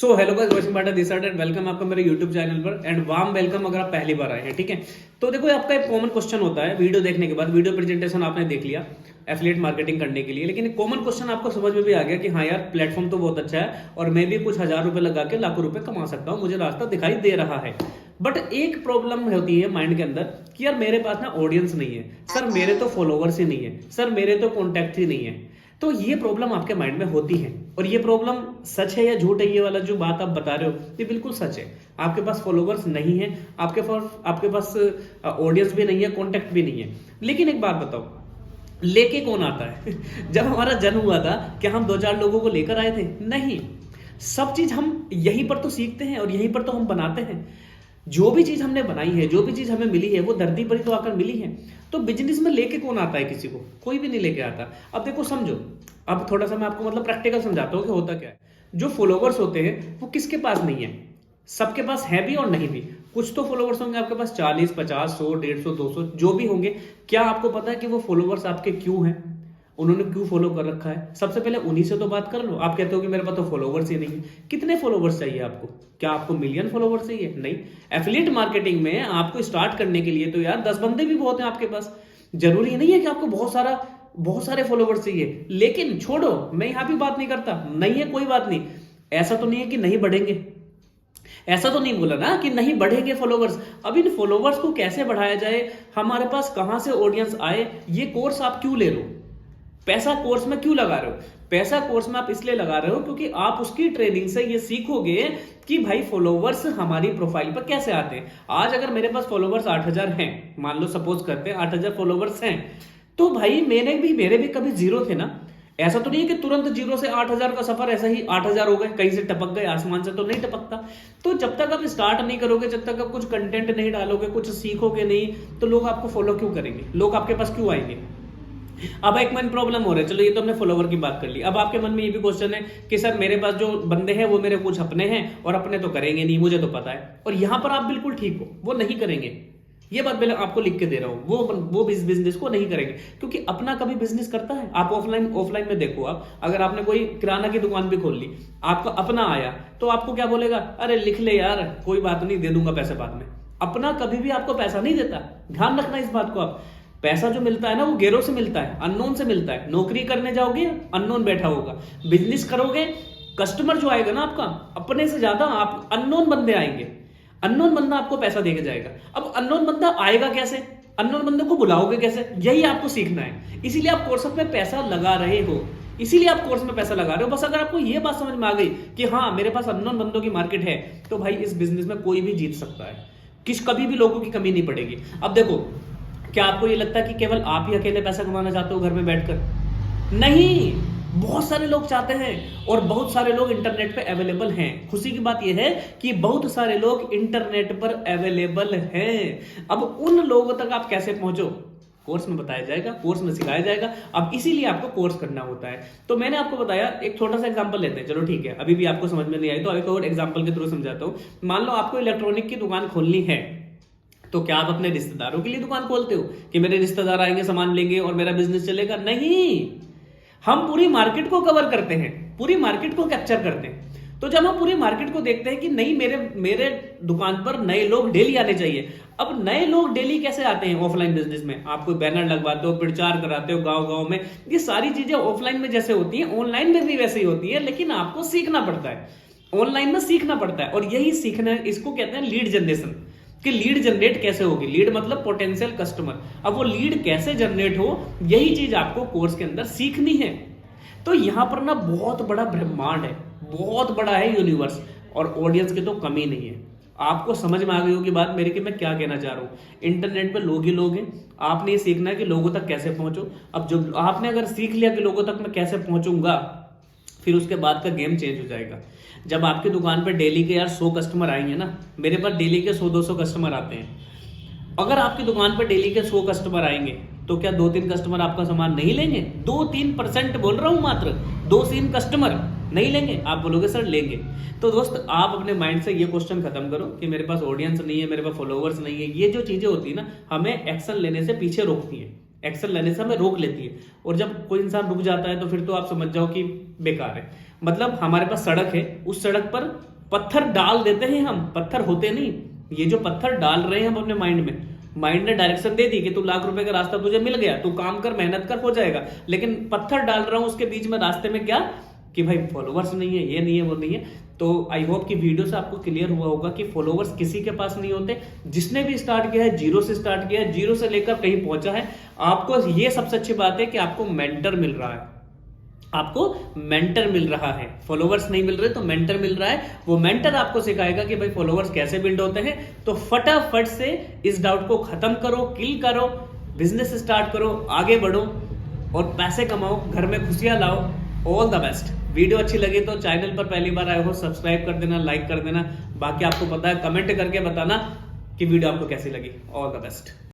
So hello guys, watching Bata this side and welcome आपका मेरे YouTube channel पर and warm welcome अगर आप पहली बार आए हैं। ठीक है, तो देखो आपका एक कॉमन क्वेश्चन होता है वीडियो देखने के बाद। वीडियो प्रेजेंटेशन आपने देख लिया एफिलिएट मार्केटिंग करने के लिए, लेकिन एक कॉमन क्वेश्चन आपको समझ में भी आ गया कि हाँ यार प्लेटफॉर्म तो बहुत अच्छा है और मैं भी कुछ हजार रुपए लगा के लाखों रुपए कमा सकता हूँ, मुझे रास्ता दिखाई दे रहा है। बट एक प्रॉब्लम होती है माइंड के अंदर कि यार मेरे पास ना ऑडियंस नहीं है, सर मेरे तो फॉलोवर्स ही नहीं है, सर मेरे तो कॉन्टैक्ट ही नहीं है। तो ये प्रॉब्लम आपके माइंड में होती है और ये प्रॉब्लम सच है या झूठ है, ये वाला जो बात आप बता रहे हो ये बिल्कुल सच है। आपके पास फॉलोवर्स नहीं है, आपके पास ऑडियंस भी नहीं है, कॉन्टैक्ट भी नहीं है। लेकिन एक बात बताओ, लेके कौन आता है? जब हमारा जन्म हुआ था क्या हम 2-4 लोगों को लेकर आए थे? नहीं। सब चीज हम यहीं पर तो सीखते हैं और यहीं पर तो हम बनाते हैं। जो भी चीज हमने बनाई है, जो भी चीज हमें मिली है, वो धरती पर ही तो आकर मिली है। तो बिजनेस में लेके कौन आता है किसी को? कोई भी नहीं लेके आता। अब देखो समझो, अब थोड़ा सा मैं आपको मतलब प्रैक्टिकल समझाता हूँ कि होता क्या है। जो फॉलोवर्स होते हैं वो किसके पास नहीं है? सबके पास है भी और नहीं भी। कुछ तो फॉलोवर्स होंगे आपके पास 40, 50, 100, 150, 200 जो भी होंगे। क्या आपको पता है कि वो फॉलोवर्स आपके क्यों हैं? उन्होंने क्यों फॉलो कर रखा है? सबसे पहले उन्हीं से तो बात कर लो। आप कहते हो कि मेरे पास तो फॉलोवर्स ही नहीं है। कितने फॉलोवर्स चाहिए आपको? क्या आपको मिलियन फॉलोवर्स चाहिए? नहीं। एफिलिएट मार्केटिंग में आपको स्टार्ट करने के लिए तो यार 10 बंदे भी बहुत हैं आपके पास। जरूरी नहीं है कि आपको बहुत सारे फॉलोवर्स चाहिए। लेकिन छोड़ो, मैं यहां भी बात नहीं करता, नहीं है कोई बात नहीं। ऐसा तो नहीं है कि नहीं बढ़ेंगे, ऐसा तो नहीं बोला ना कि नहीं बढ़ेंगे फॉलोवर्स। अब इन फॉलोवर्स को कैसे बढ़ाया जाए, हमारे पास कहां से ऑडियंस आए, ये कोर्स आप क्यों ले लो? पैसा कोर्स में क्यों लगा रहे हो? पैसा कोर्स में आप इसलिए लगा रहे हो क्योंकि आप उसकी ट्रेनिंग से ये सीखोगे कि भाई फॉलोवर्स हमारी प्रोफाइल पर कैसे आते हैं। आज अगर मेरे पास फॉलोवर्स 8000 हैं, मान लो सपोज करते हैं 8000 फॉलोवर्स हैं, तो भाई मेरे भी कभी जीरो थे ना। ऐसा तो नहीं है कि तुरंत जीरो से 8000 का सफर ऐसा ही 8000 हो गए, कहीं से टपक गए, आसमान से तो नहीं टपकता। तो जब तक आप स्टार्ट नहीं करोगे, जब तक आप कुछ कंटेंट नहीं डालोगे, कुछ सीखोगे नहीं, तो लोग आपको फॉलो क्यों करेंगे? लोग आपके पास क्यों आएंगे? अब एक मन प्रॉब्लम हो रहा है, चलो ये तो हमने फॉलोवर की बात कर ली। अब आपके मन में ये भी क्वेश्चन है कि सर मेरे पास जो बंदे हैं वो मेरे कुछ अपने हैं और अपने तो करेंगे नहीं, मुझे तो पता है। और यहां पर आप बिल्कुल ठीक हो, वो नहीं करेंगे। ये बात मैं आपको लिख के दे रहा हूं, वो बिजनेस को नहीं करेंगे क्योंकि अपना कभी बिजनेस करता है। आप ऑफलाइन में देखो, आप अगर आपने कोई किराना की दुकान भी खोल ली, आपका अपना आया तो आपको क्या बोलेगा? अरे लिख ले यार, कोई बात नहीं, दे दूंगा पैसे बाद में। अपना कभी भी आपको पैसा नहीं देता, ध्यान रखना इस बात को। आप पैसा जो मिलता है ना वो गैरों से मिलता है, अननोन से मिलता है। नौकरी करने जाओगे, अननोन बैठा होगा। बिजनेस करोगे, कस्टमर जो आएगा ना आपका, अपने से ज्यादा आप अननोन बंदे आएंगे। अननोन बंदा आपको पैसा देके जाएगा। अब अननोन बंदा आएगा कैसे? अननोन बंदे को बुलाओगे कैसे? यही आपको सीखना है। इसीलिए आप कोर्स में पैसा लगा रहे हो, इसीलिए आप कोर्स में पैसा लगा रहे हो। बस अगर आपको यह बात समझ में आ गई कि हाँ मेरे पास अननोन बंदों की मार्केट है, तो भाई इस बिजनेस में कोई भी जीत सकता है। कभी भी लोगों की कमी नहीं पड़ेगी। अब देखो, क्या आपको ये लगता है कि केवल आप ही अकेले पैसा कमाना चाहते हो घर में बैठकर? नहीं, बहुत सारे लोग चाहते हैं और बहुत सारे लोग इंटरनेट पे अवेलेबल हैं। खुशी की बात यह है कि बहुत सारे लोग इंटरनेट पर अवेलेबल हैं। अब उन लोगों तक आप कैसे पहुंचो, कोर्स में बताया जाएगा, कोर्स में सिखाया जाएगा। अब इसीलिए आपको कोर्स करना होता है। तो मैंने आपको बताया, एक छोटा सा एग्जांपल लेते हैं। चलो ठीक है, अभी भी आपको समझ में नहीं आई तो एक और एग्जांपल के थ्रू समझाता हूं। मान लो आपको इलेक्ट्रॉनिक की दुकान खोलनी है, तो क्या आप अपने रिश्तेदारों के लिए दुकान खोलते हो कि मेरे रिश्तेदार आएंगे, सामान लेंगे और मेरा बिजनेस चलेगा? नहीं, हम पूरी मार्केट को कवर करते हैं, पूरी मार्केट को कैप्चर करते हैं। तो जब हम पूरी मार्केट को देखते हैं कि नहीं, मेरे दुकान पर नए लोग डेली आने चाहिए। अब नए लोग डेली कैसे आते हैं? ऑफलाइन बिजनेस में आप कोई बैनर लगवाते हो, प्रचार कराते हो गांव गांव में। ये सारी चीजें ऑफलाइन में जैसे होती हैं, ऑनलाइन में भी वैसे ही होती है, लेकिन आपको सीखना पड़ता है। ऑनलाइन में सीखना पड़ता है और यही सीखना, इसको कहते हैं लीड जनरेशन। कि लीड जनरेट कैसे होगी? लीड मतलब पोटेंशियल कस्टमर। अब वो लीड कैसे जनरेट हो, यही चीज आपको कोर्स के अंदर सीखनी है। तो यहां पर ना बहुत बड़ा ब्रह्मांड है, बहुत बड़ा है यूनिवर्स, और ऑडियंस की तो कमी नहीं है। आपको समझ में आ गई होगी बात मेरी कि मैं क्या कहना चाह रहा हूं। इंटरनेट पे लोग ही लोग हैं, आपने ये सीखना है कि लोगों तक कैसे पहुंचो। अब जो आपने अगर सीख लिया कि लोगों तक मैं कैसे पहुंचूंगा, फिर उसके बाद का गेम चेंज हो जाएगा। जब आपकी दुकान पर डेली के यार 100 कस्टमर आएंगे ना, मेरे पास डेली के 100-200 कस्टमर आते हैं। अगर आपकी दुकान पर डेली के 100 कस्टमर आएंगे, तो क्या 2-3 कस्टमर आपका सामान नहीं लेंगे? 2-3% बोल रहा हूं, मात्र 2-3 कस्टमर नहीं लेंगे? आप बोलोगे सर लेंगे। तो दोस्त, आप अपने माइंड से ये क्वेश्चन खत्म करो कि मेरे पास ऑडियंस नहीं है, मेरे पास फॉलोवर्स नहीं है। ये जो चीजें होती है ना, हमें एक्शन लेने से पीछे रोकती है, एक्शन लेने से हमें रोक लेती है। और जब कोई इंसान रुक जाता है तो फिर तो आप समझ जाओ कि बेकार है। मतलब हमारे पास सड़क है, उस सड़क पर पत्थर डाल देते हैं हम, पत्थर होते नहीं। ये जो पत्थर डाल रहे हैं हम अपने माइंड में, माइंड ने डायरेक्शन दे दी कि तू लाख रुपए का रास्ता तुझे मिल गया, तू काम कर, मेहनत कर, हो जाएगा। लेकिन पत्थर डाल रहा हूं उसके बीच में, रास्ते में क्या कि भाई फॉलोवर्स नहीं है, ये नहीं है, वो नहीं है। तो आई होप कि वीडियो से आपको क्लियर हुआ होगा कि फॉलोवर्स किसी के पास नहीं होते। जिसने भी स्टार्ट किया है जीरो से स्टार्ट किया है, जीरो से लेकर कहीं पहुंचा है। आपको ये सबसे अच्छी बात है कि आपको मेंटर मिल रहा है, आपको मेंटर मिल रहा है। फॉलोवर्स नहीं मिल रहे तो मेंटर मिल रहा है। वो मेंटर आपको सिखाएगा कि भाई फॉलोवर्स कैसे बिल्ड होते हैं। तो फटाफट से इस डाउट को खत्म करो, किल करो, बिजनेस स्टार्ट करो, आगे बढ़ो और पैसे कमाओ, घर में खुशियां लाओ। All the best. वीडियो अच्छी लगी तो चैनल पर पहली बार आए हो सब्सक्राइब कर देना, लाइक कर देना। बाकी आपको पता है, कमेंट करके बताना कि वीडियो आपको कैसी लगी। All the best.